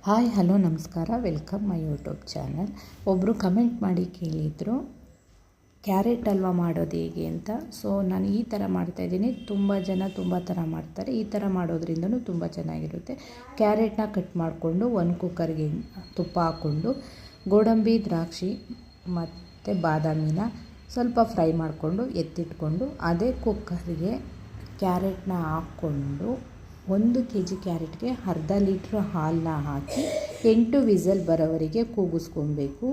Hi hello ನಮಸ್ಕಾರ, welcome my YouTube channel. ಒಬ್ಬರು comment ಮಾಡಿ ಕೇಳಿದರು ಕ್ಯಾರೆಟ್ ಹಲ್ವಾ ಮಾಡೋದು ಹೇಗೆ ಅಂತ. ಸೊ ನಾನು ಈ ಥರ ಮಾಡ್ತಾಯಿದ್ದೀನಿ. ತುಂಬ ಜನ ತುಂಬ ಥರ ಮಾಡ್ತಾರೆ. ಈ ಥರ ಮಾಡೋದ್ರಿಂದನೂ ತುಂಬ ಚೆನ್ನಾಗಿರುತ್ತೆ. ಕ್ಯಾರೆಟ್ನ ಕಟ್ ಮಾಡಿಕೊಂಡು ಒಂದು ಕುಕ್ಕರ್ಗೆ ತುಪ್ಪ ಹಾಕ್ಕೊಂಡು ಗೋಡಂಬಿ, ದ್ರಾಕ್ಷಿ ಮತ್ತು ಬಾದಾಮಿನ ಸ್ವಲ್ಪ ಫ್ರೈ ಮಾಡಿಕೊಂಡು ಎತ್ತಿಟ್ಕೊಂಡು ಅದೇ ಕುಕ್ಕರ್ಗೆ ಕ್ಯಾರೆಟ್ನ ಹಾಕ್ಕೊಂಡು 1 kg ಕ್ಯಾರೆಟ್ಗೆ ಅರ್ಧ ಲೀಟ್ರ್ ಹಾಲನ್ನ ಹಾಕಿ 8 ವಿಸಲ್ ಬರೋವರೆಗೆ ಕೂಗಿಸ್ಕೊಬೇಕು.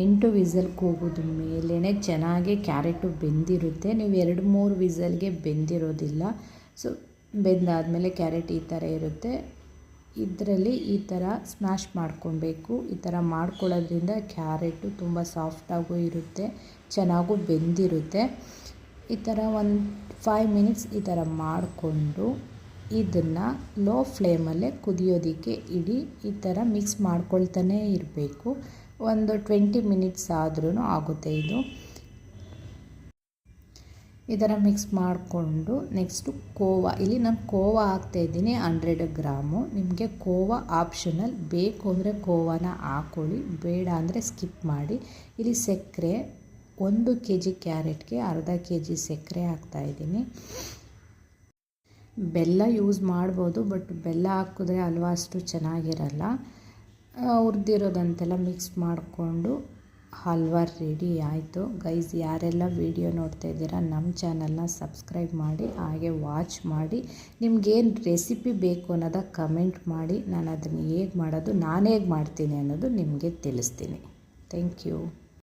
8 ವಿಸಲ್ ಕೂಗಿದ ಮೇಲೇ ಚೆನ್ನಾಗಿ ಕ್ಯಾರೆಟು ಬೆಂದಿರುತ್ತೆ. ನೀವು 2-3 ವಿಸಲ್ಗೆ ಬೆಂದಿರೋದಿಲ್ಲ. ಸೊ ಬೆಂದಾದಮೇಲೆ ಕ್ಯಾರೆಟ್ ಈ ಥರ ಇರುತ್ತೆ. ಇದರಲ್ಲಿ ಈ ಥರ ಸ್ಮ್ಯಾಶ್ ಮಾಡ್ಕೊಬೇಕು. ಈ ಥರ ಮಾಡ್ಕೊಳ್ಳೋದ್ರಿಂದ ಕ್ಯಾರೆಟು ತುಂಬ ಸಾಫ್ಟಾಗೂ ಇರುತ್ತೆ, ಚೆನ್ನಾಗೂ ಬೆಂದಿರುತ್ತೆ. ಈ ಥರ ಒಂದು 5 ಮಿನಿಟ್ಸ್ ಈ ಥರ ಮಾಡಿಕೊಂಡು ಇದನ್ನು ಲೋ ಫ್ಲೇಮಲ್ಲೇ ಕುದಿಯೋದಕ್ಕೆ ಇಡಿ. ಈ ಥರ ಮಿಕ್ಸ್ ಮಾಡ್ಕೊಳ್ತಾನೇ ಇರಬೇಕು. ಒಂದು 20 ಮಿನಿಟ್ಸ್ ಆದ್ರೂ ಆಗುತ್ತೆ. ಈ ಥರ ಮಿಕ್ಸ್ ಮಾಡಿಕೊಂಡು ನೆಕ್ಸ್ಟು ಕೋವಾ, ಇಲ್ಲಿ ನಾನು ಕೋವಾ ಹಾಕ್ತಾಯಿದ್ದೀನಿ 100 ಗ್ರಾಮು. ನಿಮಗೆ ಕೋವಾ ಆಪ್ಷನಲ್, ಬೇಕು ಅಂದರೆ ಕೋವಾನ ಹಾಕ್ಕೊಳ್ಳಿ, ಬೇಡ ಅಂದರೆ ಸ್ಕಿಪ್ ಮಾಡಿ. ಇಲ್ಲಿ ಸಕ್ಕರೆ 1 kg ಕ್ಯಾರೆಟ್ಗೆ ಅರ್ಧ kg ಸಕ್ಕರೆ ಹಾಕ್ತಾಯಿದ್ದೀನಿ. ಬೆಲ್ಲ ಯೂಸ್ ಮಾಡ್ಬೋದು, ಬಟ್ ಬೆಲ್ಲ ಹಾಕಿದ್ರೆ ಹಲ್ವಾ ಅಷ್ಟು ಚೆನ್ನಾಗಿರಲ್ಲ. ಹುರಿದಿರೋದಂತೆಲ್ಲ ಮಿಕ್ಸ್ ಮಾಡಿಕೊಂಡು ಹಲ್ವಾ ರೆಡಿ ಆಯಿತು. ಗೈಸ್, ಯಾರೆಲ್ಲ ವೀಡಿಯೋ ನೋಡ್ತಾ ಇದ್ದೀರಾ ನಮ್ಮ ಚಾನಲ್ನ ಸಬ್ಸ್ಕ್ರೈಬ್ ಮಾಡಿ, ಹಾಗೆ ವಾಚ್ ಮಾಡಿ. ನಿಮ್ಗೇನು ರೆಸಿಪಿ ಬೇಕು ಅನ್ನೋದ ಕಮೆಂಟ್ ಮಾಡಿ. ನಾನು ಅದನ್ನು ಹೇಗೆ ಮಾಡೋದು, ನಾನು ಹೇಗೆ ಮಾಡ್ತೀನಿ ಅನ್ನೋದು ನಿಮಗೆ ತಿಳಿಸ್ತೀನಿ. Thank you.